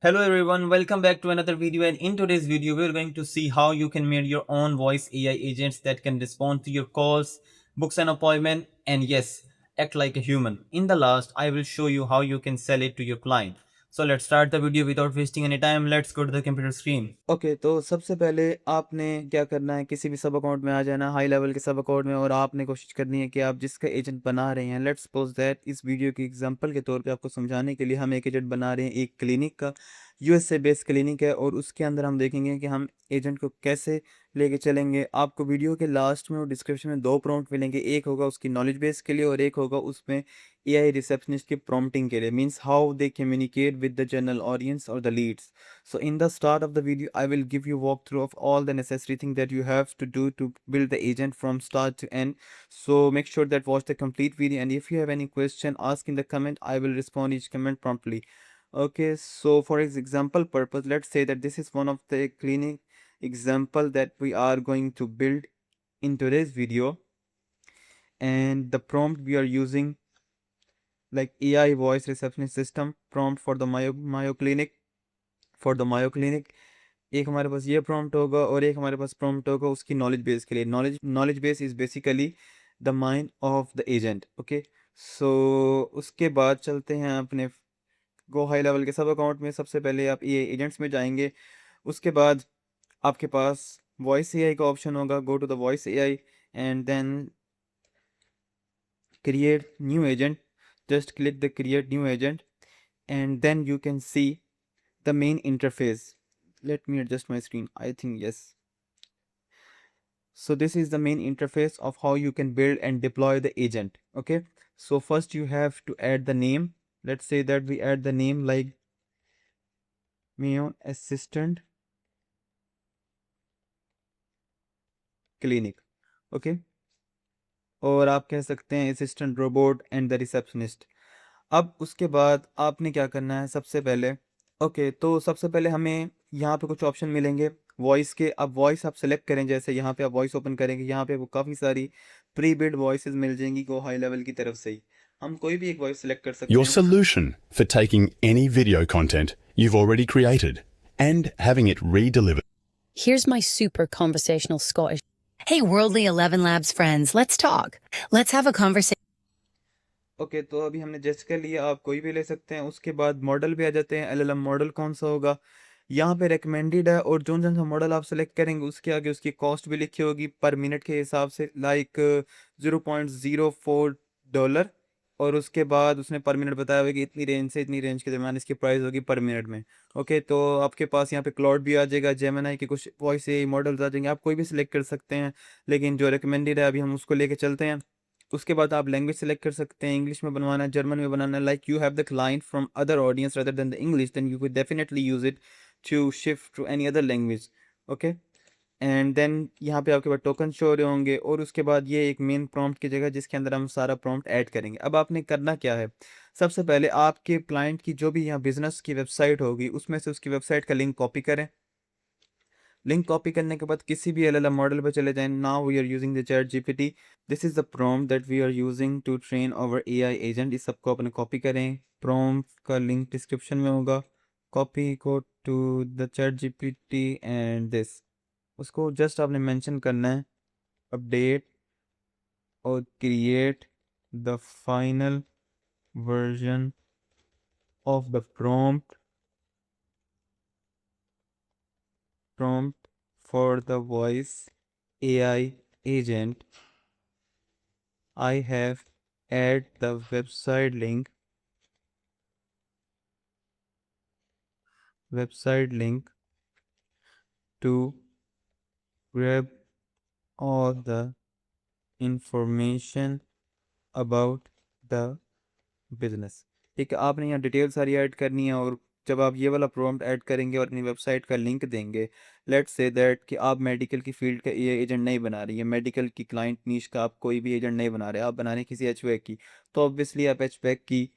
Hello everyone, welcome back to another video, and in today's video we're going to see how you can make your own voice AI agents that can respond to your calls, books an appointment, and yes, act like a human. In the last, I will show you how you can sell it to your client. So let's start the video without wasting any time. Let's go to the computer screen. Okay तो सबसे पहले आपने क्या करना है, किसी भी सब अकाउंट में आ जाना, हाई लेवल के सब अकाउंट में, और आपने कोशिश करनी है कि आप जिसका एजेंट बना रहे हैं, लेट्स सपोज दैट इस वीडियो की एग्जांपल के तौर पे आपको समझाने के लिए हम एक एजेंट बना रहे हैं एक क्लिनिक का। यूएसए बेस्ड क्लिनिक है और उसके अंदर हम देखेंगे कि हम एजेंट को कैसे लेके चलेंगे। आपको वीडियो के लास्ट में और डिस्क्रिप्शन में दो प्रॉम्प्ट मिलेंगे, एक होगा उसकी नॉलेज बेस के लिए और एक होगा उसमें एआई रिसेप्शनिस्ट की प्रॉम्प्टिंग के लिए, means how they communicate with the general audience और the leads. So in the start of the video, I will give you walkthrough of all the necessary things that you have to do to build the agent from start to end. So make sure that watch the complete video, and if you have any question, ask in the comment. I will respond each comment promptly. Okay, so for example purpose, let's say that this is one of the clinic example that we are going to build in today's video, and the prompt we are using like AI voice receptionist system prompt for the Mayo Clinic. For the Mayo Clinic एक हमारे पास ये prompt होगा और एक हमारे पास prompt होगा उसकी knowledge base के लिए। Knowledge base is basically the mind of the agent. Okay, so उसके बाद चलते हैं अपने गो हाई लेवल के सब अकाउंट में। सबसे पहले आप ये एजेंट्स में जाएंगे, उसके बाद आपके पास वॉइस एआई का ऑप्शन होगा। Go to the voice AI and then create new agent. Just click the create new agent and then you can see the main interface. Let me adjust my screen. I think yes. So this is the main interface of how you can build and deploy the agent. Okay, so first you have to add the name. Let's say that we add the name like Mayo Assistant Clinic. Okay, और आप कह सकते हैं assistant robot and the receptionist. अब उसके बाद आपने क्या करना है सबसे पहले। ओके, तो सबसे पहले हमें यहाँ पे कुछ ऑप्शन मिलेंगे वॉइस के। अब वॉइस आप सेलेक्ट करें, जैसे यहाँ पे आप वॉइस ओपन करेंगे, यहाँ पे वो काफ़ी सारी प्री बिल्ड वॉइसेस मिल जाएंगी को हाई लेवल की तरफ से ही। हम कोई भी एक वॉइस सेलेक्ट कर सकते Your हैं। solution for taking any video content you've already created and having it re-delivered. Here's my super conversational Scottish. Hey, Worldly 11 Labs friends, let's talk. Let's have a conversation. Okay, तो अभी हमने जज कर लिया, आप कोई भी ले सकते हैं। उसके बाद मॉडल पे आ जाते हैं, एलएलएम मॉडल कौन सा होगा। यहाँ पे रिकमेंडेड है और जो सा मॉडल आप सेलेक्ट करेंगे उसके आगे उसकी कॉस्ट भी लिखी होगी पर मिनट के हिसाब से, लाइक $0.04। और उसके बाद उसने पर मिनट बताया हुआ कि इतनी रेंज से इतनी रेंज के दरमियान इसकी प्राइस होगी पर मिनट में। ओके, तो आपके पास यहाँ पे क्लाउड भी आ जाएगा, जेमिनी के कुछ वॉइस ए मॉडल्स आ जाएंगे, आप कोई भी सिलेक्ट कर सकते हैं, लेकिन जो रिकमेंडेड है अभी हम उसको लेके चलते हैं। उसके बाद आप लैंग्वेज सेलेक्ट कर सकते हैं, इंग्लिश में बनवाना है, जर्मन में बनाना है। Like you have the client from other audience rather than the English, then you could definitely use it to shift to any other language. Okay, and then यहाँ पे आपके पास टोकन शो हो रहे होंगे और उसके बाद ये एक मेन प्रॉम्प्ट की जगह जिसके अंदर हम सारा प्रॉम्प्ट ऐड करेंगे। अब आपने करना क्या है, सबसे पहले आपके क्लाइंट की जो भी यहाँ बिजनेस की वेबसाइट होगी उसमें से उसकी वेबसाइट का लिंक कॉपी करें। लिंक कॉपी करने के बाद किसी भी एलएलएम मॉडल पर चले जाएं। Now we are using the chat GPT. This is the prompt that we are using to train our AI agent. इस सबको अपने कॉपी करें, प्रॉम्प्ट का लिंक डिस्क्रिप्शन में होगा। कॉपी को to the chat GPT and this, उसको just आपने मेंशन करना है, अपडेट और create the final version of the prompt for the voice AI agent. I have add the website link to grab all the information about the business. ठीक है, आपने यहाँ detail सारी ऐड करनी है और जब आप ये वाला प्रॉम्प्ट ऐड करेंगे और अपनी वेबसाइट का लिंक देंगे, लेट्स से दैट कि आप मेडिकल की फील्ड का ये एजेंट नहीं बना रही है, मेडिकल की क्लाइंट नीश का आप कोई भी एजेंट नहीं बना रहे, आप बना रहे हैं किसी एचवैक की, तो ऑब्वियसली आप एचवैक की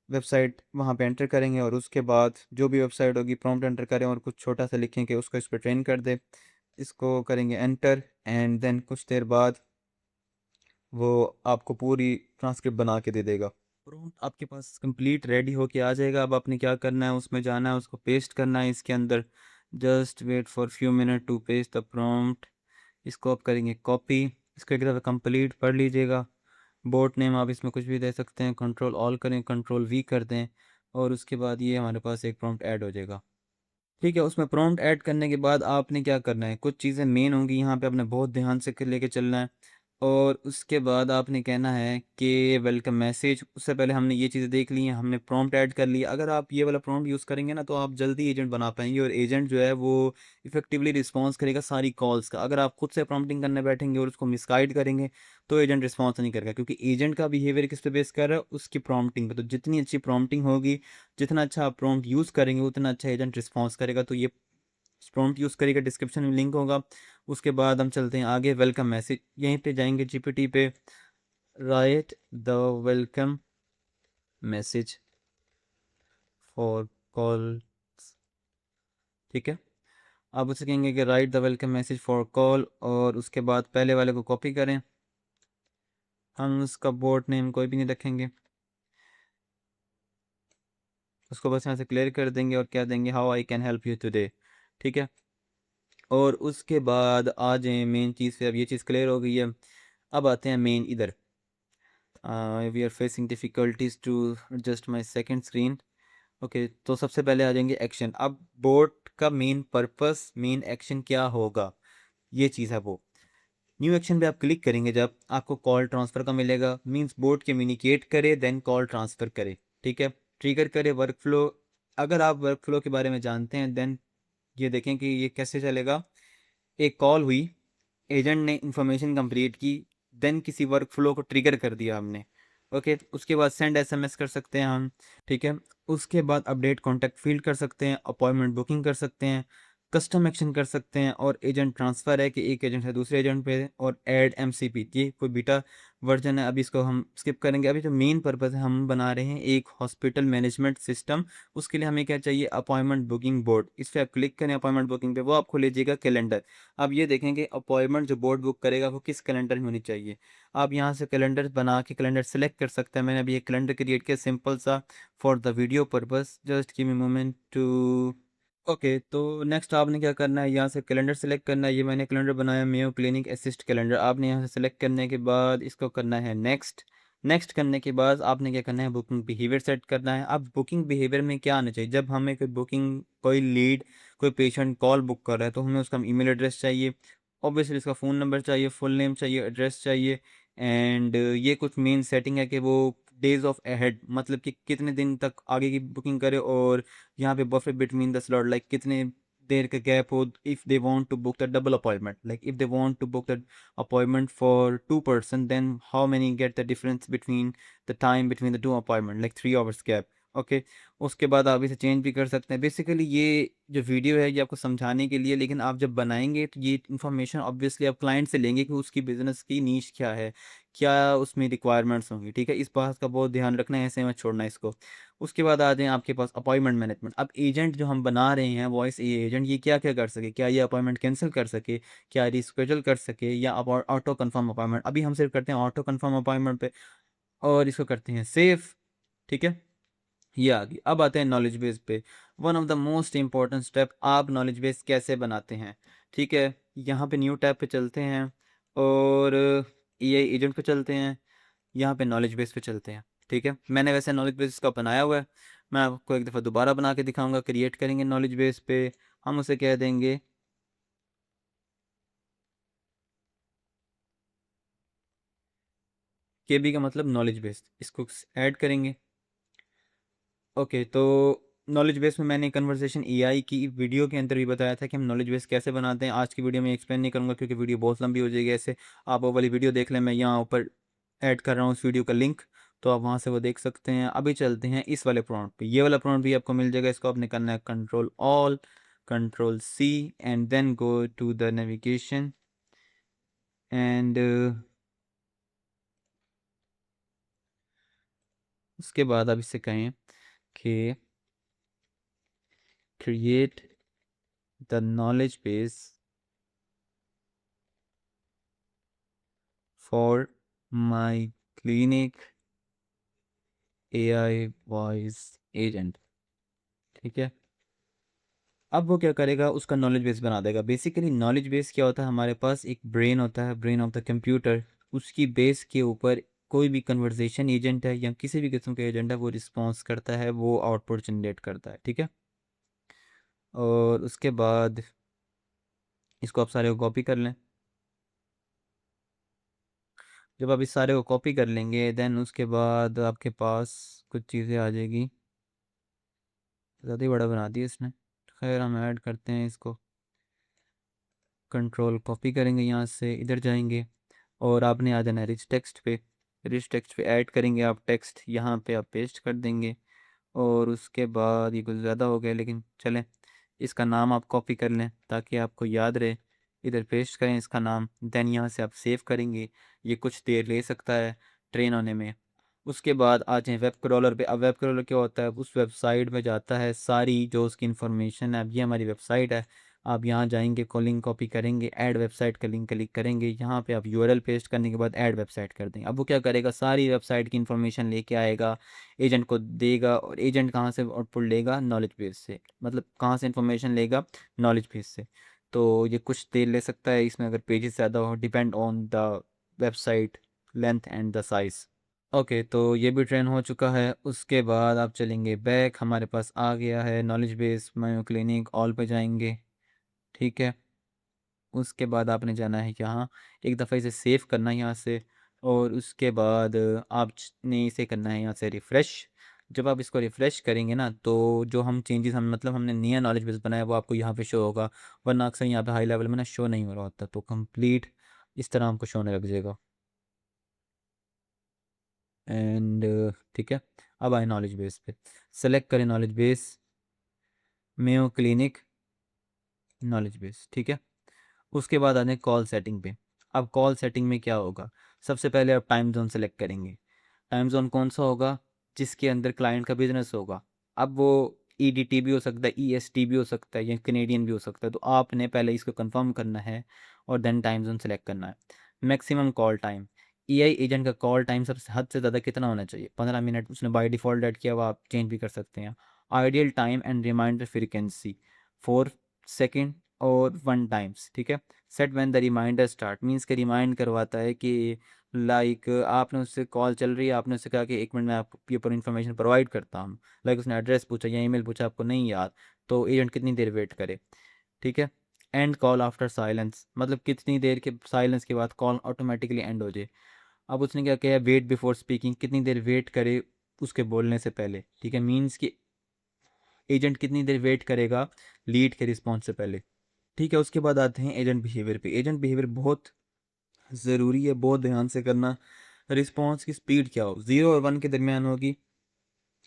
वेबसाइट वहाँ पे एंटर करेंगे और उसके बाद जो भी वेबसाइट होगी प्रॉम्प्ट एंटर करें और कुछ छोटा सा लिखें कि उसको इस पर ट्रेन कर दे। इसको करेंगे एंटर एंड देन कुछ देर बाद वो आपको पूरी ट्रांसक्रिप्ट बना के दे देगा। प्रॉम्प्ट आपके पास कंप्लीट रेडी होके आ जाएगा। अब आपने क्या करना है, उसमें जाना है, उसको पेस्ट करना है इसके अंदर। Just wait for few minute to paste the prompt. इसको आप करेंगे कॉपी, इसको एक दफ़ा कंप्लीट पढ़ लीजिएगा। बोट नेम आप इसमें कुछ भी दे सकते हैं, कंट्रोल ऑल करें, कंट्रोल वी कर दें, और उसके बाद ये हमारे पास एक प्रॉम्प्ट ऐड हो जाएगा। ठीक है, उसमें प्रॉम्प्ट ऐड करने के बाद आपने क्या करना है, कुछ चीज़ें मेन होंगी यहाँ पे, आपने बहुत ध्यान से लेके चलना है। और उसके बाद आपने कहना है कि वेलकम मैसेज। उससे पहले हमने ये चीज़ें देख ली हैं, हमने प्रॉम्प्ट ऐड कर लिया। अगर आप ये वाला प्रॉम्प्ट यूज़ करेंगे ना, तो आप जल्दी एजेंट बना पाएंगे, और एजेंट जो है वो इफेक्टिवली रिस्पॉन्स करेगा सारी कॉल्स का। अगर आप खुद से प्रॉम्प्टिंग करने बैठेंगे और उसको मिसगाइड करेंगे, तो एजेंट रिस्पॉन्स नहीं करेगा, क्योंकि एजेंट का बिहेवियर किस पे बेस कर रहा है, उसकी प्रॉम्प्टिंग पे। तो जितनी अच्छी प्रॉम्प्टिंग होगी, जितना अच्छा आप प्रॉम्प्ट यूज़ करेंगे, उतना अच्छा एजेंट रिस्पॉन्स करेगा। तो ये प्रॉम्प्ट यूज़ करिएगा, डिस्क्रिप्शन में लिंक होगा। उसके बाद हम चलते हैं आगे, वेलकम मैसेज। यहीं पे जाएंगे जीपीटी पे, right the welcome message for call. ठीक है, आप उसे कहेंगे कि right the welcome message for call, और उसके बाद पहले वाले को कॉपी करें। हम उसका बोर्ड नेम कोई भी नहीं रखेंगे, उसको बस यहाँ से क्लियर कर देंगे और क्या देंगे, how I can help you today. ठीक है, और उसके बाद आ जाए मेन चीज़ पे। अब ये चीज़ क्लियर हो गई है, अब आते हैं मेन इधर। We are facing difficulties to adjust my second screen. Okay, तो सबसे पहले आ जाएंगे एक्शन। अब बोट का मेन पर्पस, मेन एक्शन क्या होगा, ये चीज़ है वो। न्यू एक्शन पे आप क्लिक करेंगे जब, आपको कॉल ट्रांसफ़र का मिलेगा। मींस बोट कम्युनिकेट करे देन कॉल ट्रांसफ़र करे। ठीक है, ट्रिगर करे वर्क फ्लो। अगर आप वर्क फ्लो के बारे में जानते हैं, देन ये देखें कि ये कैसे चलेगा। एक कॉल हुई, एजेंट ने इंफॉर्मेशन कंप्लीट की, देन किसी वर्क फ्लो को ट्रिगर कर दिया हमने। ओके, उसके बाद सेंड एसएमएस कर सकते हैं हम। ठीक है, उसके बाद अपडेट कॉन्टैक्ट फील्ड कर सकते हैं, अपॉइंटमेंट बुकिंग कर सकते हैं, कस्टम एक्शन कर सकते हैं, और एजेंट ट्रांसफ़र है कि एक एजेंट से दूसरे एजेंट पे, और ऐड एमसीपी। ये कोई बीटा वर्जन है, अभी इसको हम स्किप करेंगे। अभी जो मेन पर्पज़ है, हम बना रहे हैं एक हॉस्पिटल मैनेजमेंट सिस्टम। उसके लिए हमें क्या चाहिए, अपॉइंटमेंट बुकिंग बोर्ड। इस पर आप क्लिक करें अपॉइंटमेंट बुकिंग पे, वो आपको ले जाएगा कैलेंडर। अब ये देखेंगे अपॉइंटमेंट जो बोर्ड बुक करेगा वो किस कैलेंडर में होनी चाहिए। आप यहाँ से कैलेंडर बना के कैलेंडर सेलेक्ट कर सकते हैं। मैंने अभी एक कैलेंडर क्रिएट किया सिंपल सा, for the video purpose. Just give me moment to. Okay, तो नेक्स्ट आपने क्या करना है, यहाँ से कैलेंडर सेलेक्ट करना है। ये मैंने कैलेंडर बनाया मेयो क्लिनिक असिस्ट कैलेंडर। आपने यहाँ से सेलेक्ट करने के बाद इसको करना है नेक्स्ट। नेक्स्ट करने के बाद आपने क्या करना है, बुकिंग बिहेवियर सेट करना है। अब बुकिंग बिहेवियर में क्या आना चाहिए, जब हमें कोई बुकिंग, कोई लीड, कोई पेशेंट कॉल बुक कर रहा है, तो हमें उसका ईमेल एड्रेस चाहिए, ऑब्वियसली इसका फ़ोन नंबर चाहिए, फुल नेम चाहिए, एड्रेस चाहिए, एंड ये कुछ मेन सेटिंग है कि वो डेज ऑफ अहेड, मतलब कि कितने दिन तक आगे की बुकिंग करे, और यहाँ पे बफे बिटवीन द स्लॉट, लाइक कितने देर का गैप हो। If they want to book the double appointment, like if they want to book the appointment for two person, then how many get the difference between the time between the two appointment, like 3 hours gap। Okay, उसके बाद आप इसे change भी कर सकते हैं। Basically ये जो वीडियो है ये आपको समझाने के लिए, लेकिन आप जब बनाएंगे तो ये इन्फॉर्मेशन ऑब्वियसली आप क्लाइंट से लेंगे कि उसकी बिज़नेस की नीश क्या है, क्या उसमें रिक्वायरमेंट्स होंगी। ठीक है, इस बात का बहुत ध्यान रखना है, ऐसे मत छोड़ना इसको। उसके बाद आ जाएँ आपके पास अपॉइंटमेंट मैनेजमेंट। अब एजेंट जो हम बना रहे हैं, वॉइस एजेंट, ये क्या क्या कर सके, क्या ये अपॉइंटमेंट कैंसिल कर सके, क्या रिस्केड्यूल कर सके, या अब ऑटो कन्फर्म अपॉइंटमेंट। अभी हम सिर्फ करते हैं ऑटो कन्फर्म अपॉइंटमेंट पे, और इसको करते हैं सेव। ठीक है, ये आ गई। अब आते हैं नॉलेज बेस पे। One of the most important step, आप नॉलेज बेस कैसे बनाते हैं। ठीक है, यहाँ पे न्यू टैब पे चलते हैं, और एआई एजेंट पे चलते हैं, यहाँ पे नॉलेज बेस पे चलते हैं। ठीक है, मैंने वैसे नॉलेज बेस का बनाया हुआ है, मैं आपको एक दफ़ा दोबारा बना के दिखाऊंगा। क्रिएट करेंगे नॉलेज बेस पे, हम उसे कह देंगे केबी का मतलब नॉलेज बेस। इसको ऐड करेंगे। ओके, तो नॉलेज बेस में मैंने कन्वर्सेशन एआई की वीडियो के अंदर भी बताया था कि हम नॉलेज बेस कैसे बनाते हैं। आज की वीडियो में एक्सप्लेन नहीं करूँगा, क्योंकि वीडियो बहुत लंबी हो जाएगी। ऐसे आप वो वाली वीडियो देख लें, मैं यहाँ ऊपर ऐड कर रहा हूँ उस वीडियो का लिंक, तो आप वहाँ से वो देख सकते हैं। अभी चलते हैं इस वाले प्रॉम्प्ट पे। ये वाला प्रॉम्प्ट भी आपको मिल जाएगा। इसको आपने करना है control all, control C, and then go to the navigation, and उसके बाद आप इससे कहें कि create the knowledge base for my clinic AI voice agent, ठीक है। अब वो क्या करेगा, उसका नॉलेज बेस बना देगा। बेसिकली नॉलेज बेस क्या होता है, हमारे पास एक ब्रेन होता है, ब्रेन ऑफ द कंप्यूटर। उसकी बेस के ऊपर कोई भी कन्वर्सेशन एजेंट है या किसी भी किस्म का एजेंट है, वो रिस्पॉन्स करता है, वो आउटपुट जनरेट करता है, ठीक है। और उसके बाद इसको आप सारे को कॉपी कर लें। जब आप इस सारे को कॉपी कर लेंगे, देन उसके बाद आपके पास कुछ चीज़ें आ जाएगी। ज़्यादा ही बड़ा बना दिया इसने, खैर हम ऐड करते हैं इसको। कंट्रोल कॉपी करेंगे, यहाँ से इधर जाएंगे और आपने आ जाना है रिच टेक्स्ट पे। रिच टेक्स्ट पे ऐड करेंगे आप टेक्स्ट, यहाँ पे आप पेस्ट कर देंगे। और उसके बाद ये कुछ ज़्यादा हो गया, लेकिन चलें, इसका नाम आप कॉपी कर लें ताकि आपको याद रहे। इधर पेस्ट करें इसका नाम, देन यहाँ से आप सेव करेंगे। ये कुछ देर ले सकता है ट्रेन होने में। उसके बाद आ जाए वेब क्रॉलर पे। अब वेब क्रॉलर क्या होता है, उस वेबसाइट में जाता है, सारी जो उसकी इन्फॉर्मेशन है। अब ये हमारी वेबसाइट है, आप यहाँ जाएंगे, लिंक कॉपी करेंगे, ऐड वेबसाइट का लिंक क्लिक करेंगे, यहाँ पे आप यूआरएल पेस्ट करने के बाद ऐड वेबसाइट कर देंगे। अब वो क्या करेगा, सारी वेबसाइट की इन्फॉर्मेशन लेके आएगा, एजेंट को देगा। और एजेंट कहाँ से आउटपुट लेगा, नॉलेज बेस से। मतलब कहाँ से इन्फॉर्मेशन लेगा, नॉलेज बेस से। तो ये कुछ देर ले सकता है इसमें, अगर पेजेस ज़्यादा हो, depend on the website length and the size. Okay, तो ये भी ट्रेन हो चुका है। उसके बाद आप चलेंगे बैक, हमारे पास आ गया है नॉलेज बेस। मायो क्लिनिक ऑल पे जाएंगे, ठीक है। उसके बाद आपने जाना है यहाँ, एक दफ़ा इसे सेव करना है यहाँ से। और उसके बाद आपने इसे करना है यहाँ से रिफ़्रेश। जब आप इसको रिफ़्रेश करेंगे ना, तो जो हम चेंजेस हम मतलब हमने नया नॉलेज बेस बनाया वो आपको यहाँ पे शो होगा। वरना अक्सर यहाँ पे हाई लेवल में ना शो नहीं हो रहा होता, तो कंप्लीट इस तरह हमको शो होने लग जाएगा। एंड ठीक है, अब आए नॉलेज बेस पे। सेलेक्ट करें knowledge base, Mayo clinic knowledge base, ठीक है। उसके बाद आने कॉल सेटिंग पे। अब कॉल सेटिंग में क्या होगा, सबसे पहले आप टाइम जोन सेलेक्ट करेंगे। टाइम जोन कौन सा होगा, जिसके अंदर क्लाइंट का बिजनेस होगा। अब वो ईडीटी भी हो सकता है, ईएसटी भी हो सकता है, या कनेडियन भी हो सकता है। तो आपने पहले इसको कंफर्म करना है और देन टाइम जोन सेलेक्ट करना है। Maximum call time, AI agent का कॉल टाइम सबसे हद से ज़्यादा कितना होना चाहिए, 15 मिनट। उसने बाय डिफ़ॉल्ट ऐड किया हुआ, आप चेंज भी कर सकते हैं। Ideal time and reminder frequency 4 second और 1 टाइम्स, ठीक है। Set when the reminder start, means के रिमाइंड करवाता है कि लाइक आपने उससे कॉल चल रही है, आपने उससे कहा कि 1 मिनट में आपको ये पर इन्फॉर्मेशन प्रोवाइड करता हूँ। लाइक उसने एड्रेस पूछा या ईमेल पूछा, आपको नहीं याद, तो एजेंट कितनी देर वेट करे, ठीक है। एंड कॉल आफ्टर साइलेंस, मतलब कितनी देर के साइलेंस के बाद कॉल ऑटोमेटिकली एंड हो जाए। अब उसने क्या किया, वेट बिफोर स्पीकिंग, कितनी देर वेट करे उसके बोलने से पहले, ठीक है। मीन्स कि एजेंट कितनी देर वेट करेगा लीड के रिस्पॉन्स से पहले, ठीक है। उसके बाद आते हैं एजेंट बिहेवियर पे। एजेंट बिहेवियर बहुत ज़रूरी है, बहुत ध्यान से करना। रिस्पॉन्स की स्पीड क्या हो, 0 और 1 के दरमियान होगी,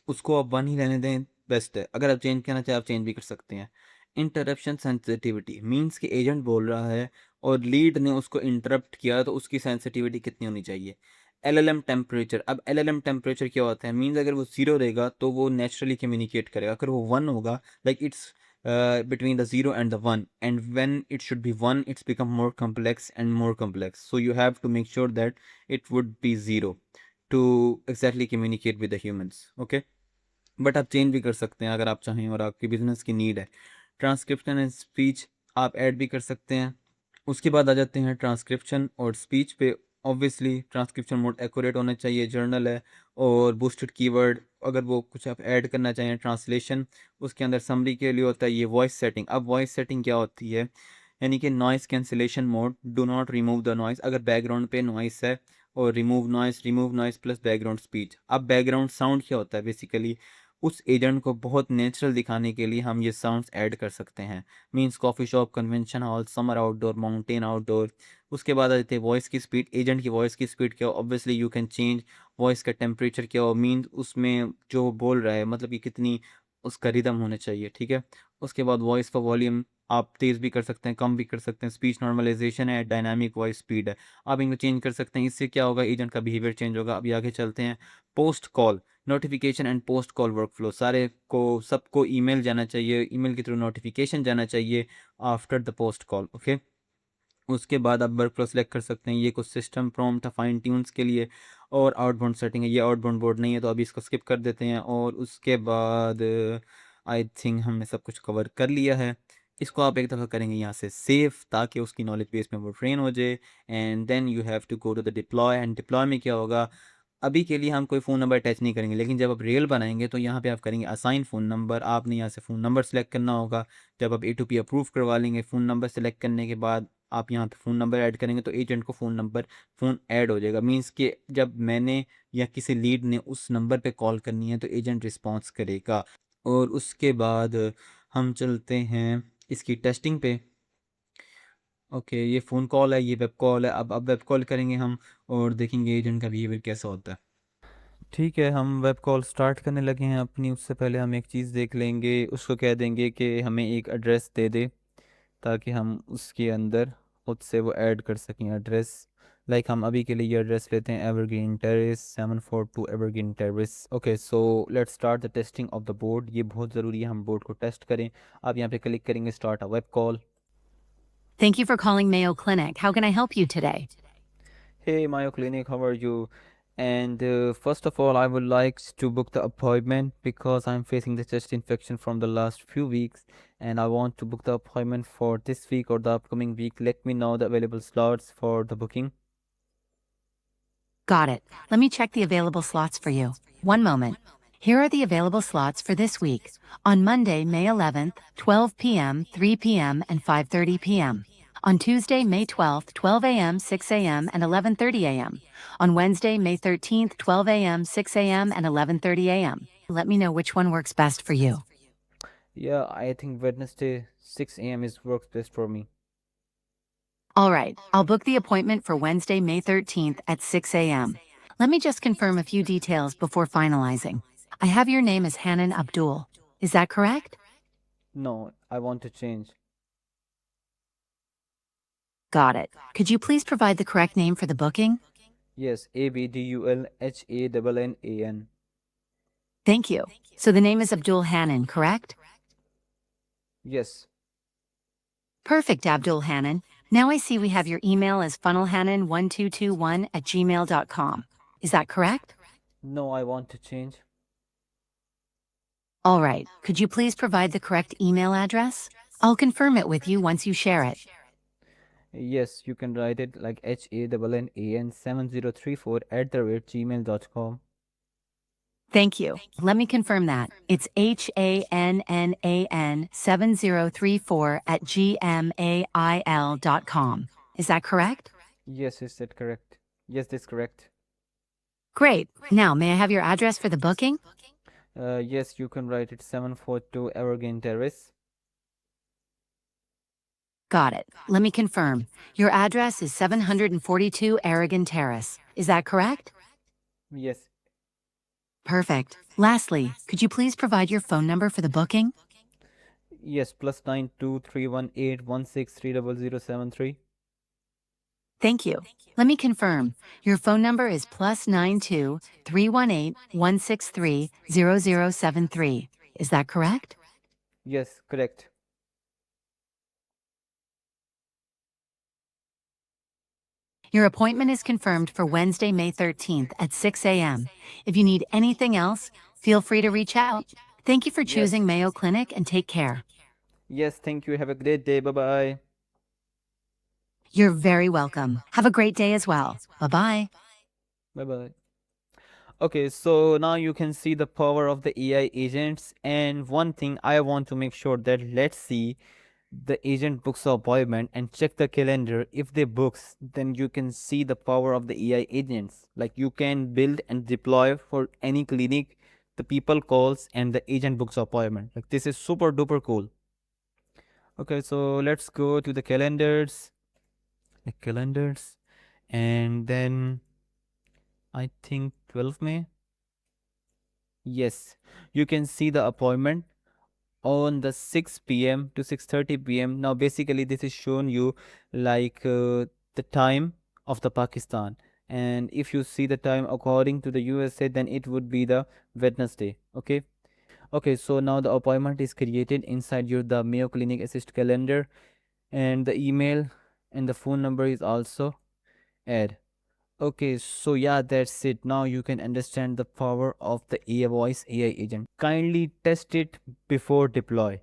उसको आप 1 ही रहने दें, बेस्ट है। अगर आप चेंज करना चाहें आप चेंज भी कर सकते हैं। इंटरप्शन सेंसिटिविटी, मीन्स कि एजेंट बोल रहा है और लीड ने उसको इंटरप्ट किया, तो उसकी सेंसिटिविटी कितनी होनी चाहिए। एलएलएम टेम्परेचर, अब एलएलएम टेम्परेचर क्या होता है, मीन्स अगर वो 0 रहेगा तो वो नेचुरली कम्युनिकेट करेगा। अगर वो 1 होगा, like it's between the 0 and the 1, and when it should be 1 it's become more complex and more complex, so you have to make sure that it would be 0 to exactly communicate with the humans, okay। But आप change भी कर सकते हैं अगर आप चाहें और आपकी बिजनेस की नीड है। ट्रांसक्रिप्शन एंड स्पीच आप ऐड भी कर सकते हैं। उसके बाद आ जाते हैं ट्रांसक्रिप्शन और स्पीच पे। ऑब्वियसली ट्रांसक्रिप्शन मोड एक्यूरेट होना चाहिए, जर्नल है और बूस्टेड कीवर्ड। अगर वो कुछ आप ऐड करना चाहें ट्रांसलेशन, उसके अंदर समरी के लिए होता है ये वॉइस सेटिंग। अब वॉइस सेटिंग क्या होती है, यानी कि noise cancellation mode, do not remove the noise. अगर बैकग्राउंड पे नॉइस है, और remove noise plus background speech. अब बैकग्राउंड साउंड क्या होता है, बेसिकली उस एजेंट को बहुत नेचुरल दिखाने के लिए हम ये साउंड्स ऐड कर सकते हैं। Means coffee shop, convention hall, summer outdoor, mountain outdoor. उसके बाद आ जाते हैं वॉइस की स्पीड। एजेंट की वॉइस की स्पीड क्या हो, obviously you can change. Voice का टेम्परेचर क्या हो, मीन उसमें जो वो बोल रहा है मतलब कि कितनी उसका रिदम होना चाहिए, ठीक है। उसके बाद वॉइस का वॉल्यूम आप तेज़ भी कर सकते हैं, कम भी कर सकते हैं। स्पीच नॉर्मलाइजेशन है, डायनामिक वॉइस स्पीड है, आप इनको चेंज कर सकते हैं। इससे क्या होगा, एजेंट का बिहेवियर चेंज होगा। अभी आगे चलते हैं। Post call notification and post call workflow, सारे को सबको ईमेल जाना चाहिए, ईमेल के थ्रू नोटिफिकेशन जाना चाहिए after the post call, okay. उसके बाद आप वर्क फ्लो सेलेक्ट कर सकते हैं। ये कुछ सिस्टम प्रॉम्प्ट फाइन ट्यून्स के लिए। और आउटबाउंड सेटिंग है, ये आउटबाउंड बोर्ड नहीं है तो अभी इसको स्किप कर देते हैं। और उसके बाद आई थिंक हमने सब कुछ कवर कर लिया है। इसको आप एक दफ़ा करेंगे यहाँ से सेव, ताकि उसकी नॉलेज बेस में वो ट्रेन हो जाए। And then you have to go to the deploy. And deploy में क्या होगा, अभी के लिए हम कोई फ़ोन नंबर अटैच नहीं करेंगे, लेकिन जब आप रियल बनाएंगे तो यहाँ पे आप करेंगे असाइन फ़ोन नंबर। आपने यहाँ से फ़ोन नंबर सेलेक्ट करना होगा। जब आप A2P अप्रूव करवा लेंगे, फ़ोन नंबर सेलेक्ट करने के बाद आप यहाँ पे फ़ोन नंबर ऐड करेंगे तो एजेंट को फ़ोन ऐड हो जाएगा। मींस कि जब मैंने या किसी लीड ने उस नंबर पे कॉल करनी है तो एजेंट रिस्पॉन्स करेगा। और उसके बाद हम चलते हैं इसकी टेस्टिंग पे। ओके, ये फ़ोन कॉल है, ये वेब कॉल है। अब वेब कॉल करेंगे हम और देखेंगे एजेंट का बिहेवियर कैसा होता है। ठीक है, हम वेब कॉल स्टार्ट करने लगे हैं अपनी। उससे पहले हम एक चीज़ देख लेंगे, उसको कह देंगे कि हमें एक एड्रेस दे दे, ताकि हम उसके अंदर खुद से वो ऐड कर सकें एड्रेस। लाइक हम अभी के लिए ये एड्रेस लेते हैं, evergreen terrace 742 evergreen terrace. Okay, so let's start the testing of the board. ये बहुत ज़रूरी है हम बोर्ड को टेस्ट करें। आप यहाँ पे क्लिक करेंगे start a web call. Thank you for calling Mayo Clinic. How can I help you today? Hey, Mayo Clinic, how are you? And first of all, I would like to book the appointment because I'm facing the chest infection from the last few weeks, and I want to book the appointment for this week or the upcoming week. Let me know the available slots for the booking. Got it. Let me check the available slots for you. One moment. Here are the available slots for this week. On Monday, May 11th, 12 p.m., 3 p.m., and 5:30 p.m. On Tuesday, May 12th, 12 a.m., 6 a.m., and 11:30 a.m. On Wednesday, May 13th, 12 a.m., 6 a.m., and 11:30 a.m. Let me know which one works best for you. Yeah, I think Wednesday 6 a.m. is works best for me. All right, I'll book the appointment for Wednesday, May 13th at 6 a.m. Let me just confirm a few details before finalizing. I have your name as Hanan Abdul. Is that correct? No, I want to change. Got it. Could you please provide the correct name for the booking? Yes, ABDULHANNAN. Thank you. So the name is Abdul Hanan, correct? Yes. Perfect, Abdul Hanan. Now I see we have your email as funnelhanan1221@gmail.com. Is that correct? No, I want to change. All right. Could you please provide the correct email address? I'll confirm it with you once you share it. Yes, you can write it like HANNAN7034 Thank you. Let me confirm that. It's HANNAN7034@gmail.com. Is that correct? Yes, is that correct? Yes, that's correct. Great. Now, may I have your address for the booking? Yes, you can write it 742 Evergreen Terrace. Got it. Let me confirm. Your address is 742 Aragon Terrace. Is that correct? Yes. Perfect. Lastly, could you please provide your phone number for the booking? Yes, +923181630073. Thank you. Let me confirm. Your phone number is +92 318 163 0073. Is that correct? Yes, correct. Your appointment is confirmed for Wednesday, May 13th at 6 a.m. If you need anything else, feel free to reach out. Thank you for Yes. choosing Mayo Clinic and take care. Yes, thank you. Have a great day. Bye bye. You're very welcome. Have a great day as well. Bye-bye. Bye bye. Okay, so now you can see the power of the AI agents. And one thing I want to make sure that let's see the agent books an appointment and check the calendar. If they books, then you can see the power of the AI agents. Like you can build and deploy for any clinic the people calls and the agent books appointment. Like this is super duper cool. Okay, so let's go to the calendars. The calendars, and then I think 12 May. Yes, you can see the appointment on the 6 p.m. to 6:30 p.m. Now basically this is shown you like the time of the Pakistan, and if you see the time according to the USA, then it would be the Wednesday. Okay, so now the appointment is created inside your the Mayo Clinic Assist calendar, and the email and the phone number is also add. Okay, so yeah, that's it. Now you can understand the power of the AI voice AI agent. Kindly test it before deploy.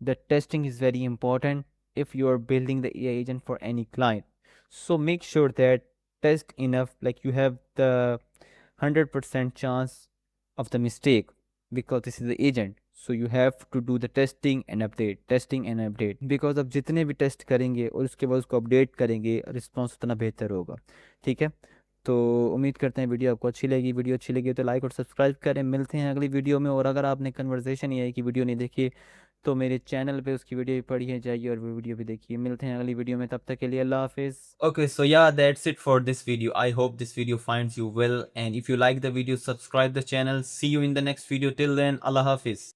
The testing is very important if you are building the AI agent for any client. So make sure that test enough, like you have the 100% chance of the mistake because this is the agent. So you have to do the testing and update, because अब जितने भी test करेंगे और उसके बाद उसको update करेंगे response उतना बेहतर होगा। ठीक है, तो उम्मीद करते हैं वीडियो आपको अच्छी लगी। वीडियो अच्छी लगी तो लाइक और सब्सक्राइब करें। मिलते हैं अगली वीडियो में। और अगर आपने कन्वर्सेशन AI की वीडियो नहीं देखी तो मेरे चैनल पे उसकी वीडियो भी पढ़िए जाइए और वो वीडियो भी देखिए। मिलते हैं अगली वीडियो में, तब तक के लिए अल्लाह हाफिज़। Okay, so yeah, that's it for this video. I hope this video finds you well, and if you like the video, subscribe the channel. See you in the next video. Till then, Allah Hafiz.